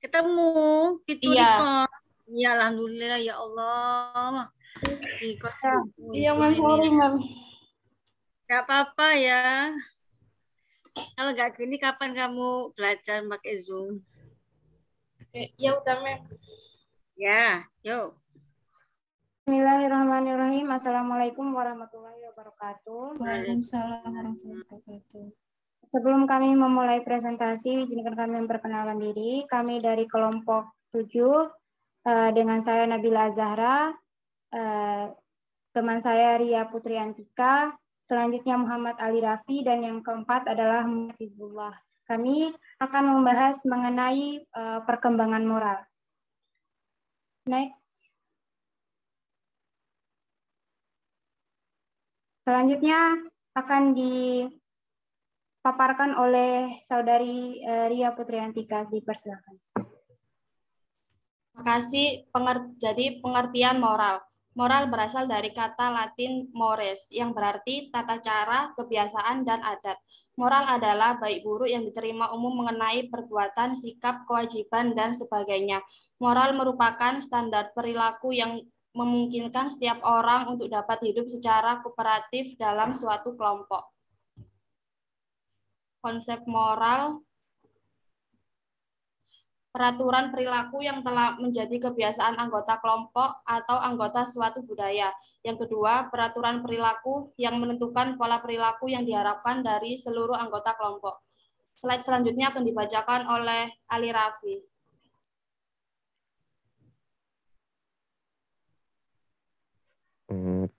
Ketemu, Fitur Iya, Record. Ya, alhamdulillah ya Allah. Record ya, iya Zoom Mem, ini. sorry Mem. Gak apa-apa ya. Kalau nggak gini, kapan kamu belajar pakai Zoom? Ya udah Mem. Ya, yuk. Bismillahirrahmanirrahim. Assalamualaikum warahmatullahi wabarakatuh. Waalaikumsalam warahmatullahi wabarakatuh. Sebelum kami memulai presentasi, izinkan kami memperkenalkan diri. Kami dari kelompok 7, dengan saya Nabila Zahra, teman saya Ria Putri Antika, selanjutnya Muhammad Ali Rafi, dan yang keempat adalah Muhammad Hizbullah. Kami akan membahas mengenai perkembangan moral. Next. Selanjutnya akan dipaparkan oleh saudari Ria Putri Antika. Dipersilakan. Makasih. Jadi pengertian moral. Moral berasal dari kata Latin mores, yang berarti tata cara, kebiasaan, dan adat. Moral adalah baik buruk yang diterima umum mengenai perbuatan, sikap, kewajiban, dan sebagainya. Moral merupakan standar perilaku yang memungkinkan setiap orang untuk dapat hidup secara kooperatif dalam suatu kelompok. Konsep moral, peraturan perilaku yang telah menjadi kebiasaan anggota kelompok atau anggota suatu budaya. Yang kedua, peraturan perilaku yang menentukan pola perilaku yang diharapkan dari seluruh anggota kelompok. Slide selanjutnya akan dibacakan oleh Ali Raffi.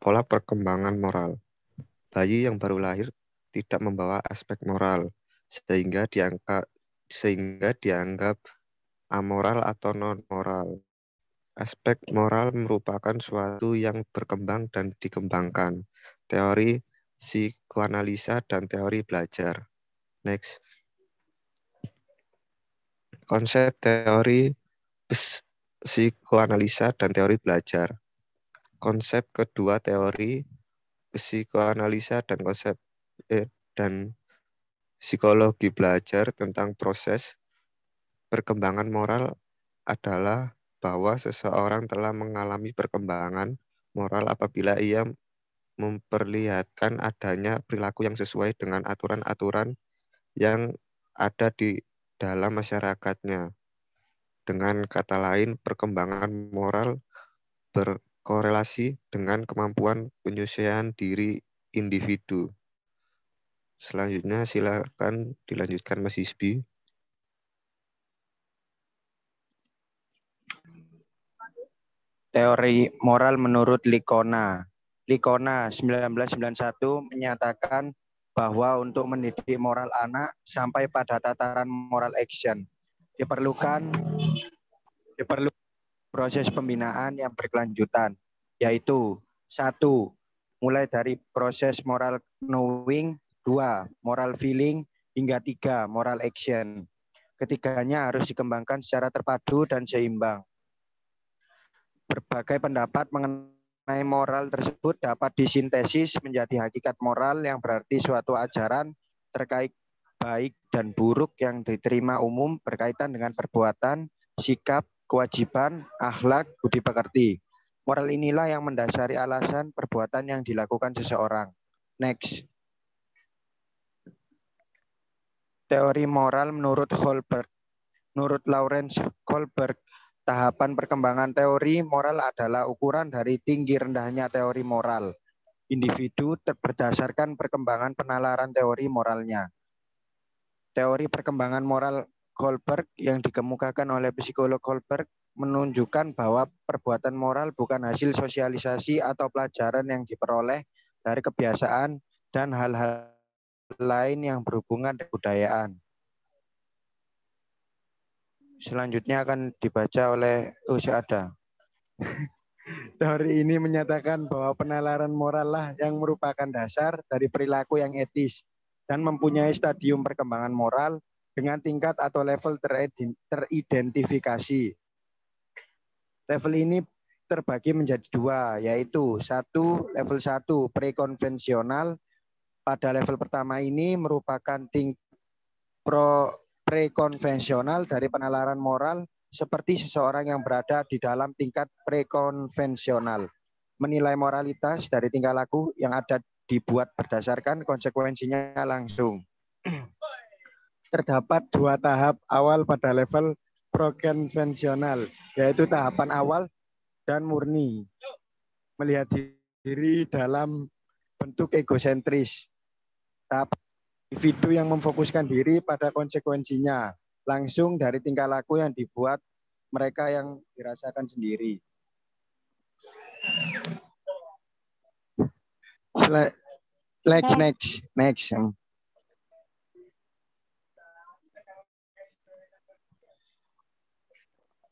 Pola perkembangan moral. Bayi yang baru lahir tidak membawa aspek moral, sehingga dianggap amoral atau non-moral. Aspek moral merupakan suatu yang berkembang dan dikembangkan. Teori psikoanalisa dan teori belajar. Next. Konsep teori psikoanalisa dan teori belajar. Konsep kedua teori psikoanalisa dan psikologi belajar tentang proses perkembangan moral adalah bahwa seseorang telah mengalami perkembangan moral apabila ia memperlihatkan adanya perilaku yang sesuai dengan aturan-aturan yang ada di dalam masyarakatnya. Dengan kata lain, perkembangan moral berkorelasi dengan kemampuan penyesuaian diri individu. Selanjutnya silakan dilanjutkan Mas Hisbi. Teori moral menurut Licona. Licona 1991 menyatakan bahwa untuk mendidik moral anak sampai pada tataran moral action diperlukan proses pembinaan yang berkelanjutan, yaitu 1. Mulai dari proses moral knowing, 2. Moral feeling, hingga 3. Moral action. Ketiganya harus dikembangkan secara terpadu dan seimbang. Berbagai pendapat mengenai moral tersebut dapat disintesis menjadi hakikat moral yang berarti suatu ajaran terkait baik dan buruk yang diterima umum berkaitan dengan perbuatan, sikap, kewajiban, akhlak, budi pekerti. Moral inilah yang mendasari alasan perbuatan yang dilakukan seseorang. Next. Teori moral menurut Holberg. Menurut Lawrence Kohlberg, tahapan perkembangan teori moral adalah ukuran dari tinggi rendahnya teori moral individu berdasarkan perkembangan penalaran teori moralnya. Teori perkembangan moral Kohlberg yang dikemukakan oleh psikolog Kohlberg menunjukkan bahwa perbuatan moral bukan hasil sosialisasi atau pelajaran yang diperoleh dari kebiasaan dan hal-hal lain yang berhubungan dengan kebudayaan. Selanjutnya akan dibaca oleh Ada. Teori ini menyatakan bahwa penalaran moral lah yang merupakan dasar dari perilaku yang etis dan mempunyai stadium perkembangan moral dengan tingkat atau level teridentifikasi. Level ini terbagi menjadi dua, yaitu level 1 prekonvensional. Pada level pertama ini merupakan tingkat prekonvensional dari penalaran moral seperti seseorang yang berada di dalam tingkat prekonvensional. Menilai moralitas dari tingkah laku yang ada dibuat berdasarkan konsekuensinya langsung. Terdapat 2 tahap awal pada level prekonvensional, yaitu tahapan awal dan murni. Melihat diri dalam bentuk egosentris. Tahap individu yang memfokuskan diri pada konsekuensinya, langsung dari tingkah laku yang dibuat mereka yang dirasakan sendiri. Next.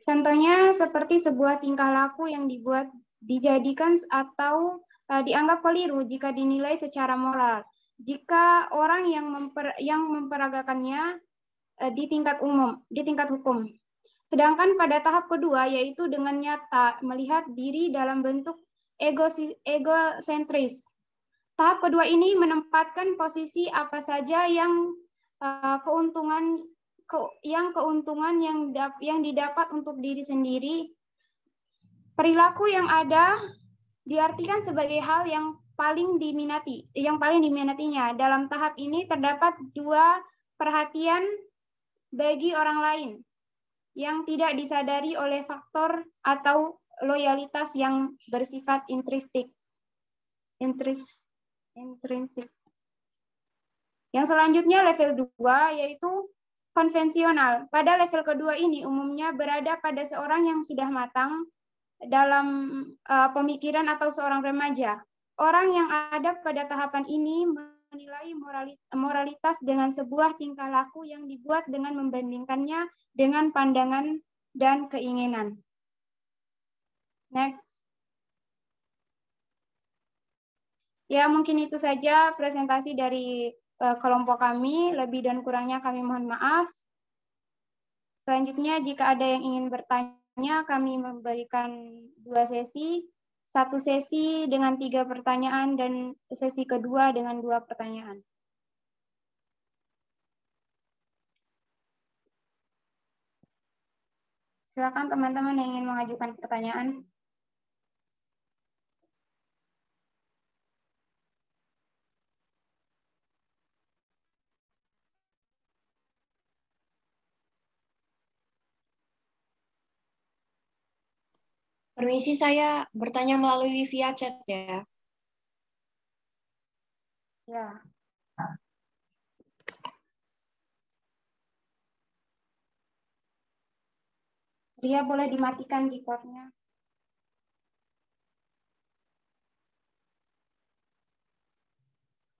Contohnya seperti sebuah tingkah laku yang dijadikan atau dianggap keliru jika dinilai secara moral. Jika orang yang memperagakannya di tingkat hukum. Sedangkan pada tahap kedua, yaitu dengan nyata melihat diri dalam bentuk egosentris. Tahap kedua ini menempatkan posisi apa saja yang keuntungan yang didapat untuk diri sendiri. Perilaku yang ada diartikan sebagai hal yang paling diminatinya. Dalam tahap ini terdapat 2 perhatian bagi orang lain yang tidak disadari oleh faktor atau loyalitas yang bersifat intrinsik. Yang selanjutnya level 2 yaitu konvensional. Pada level kedua ini umumnya berada pada seorang yang sudah matang dalam pemikiran atau seorang remaja. Orang yang ada pada tahapan ini menilai moralitas dengan sebuah tingkah laku yang dibuat dengan membandingkannya dengan pandangan dan keinginan. Next. Ya, mungkin itu saja presentasi dari kelompok kami. Lebih dan kurangnya kami mohon maaf. Selanjutnya, jika ada yang ingin bertanya, kami memberikan 2 sesi. 1 sesi dengan 3 pertanyaan dan sesi kedua dengan 2 pertanyaan. Silakan teman-teman yang ingin mengajukan pertanyaan. Permisi, saya bertanya melalui via chat ya. Ya. Ria boleh dimatikan recordnya.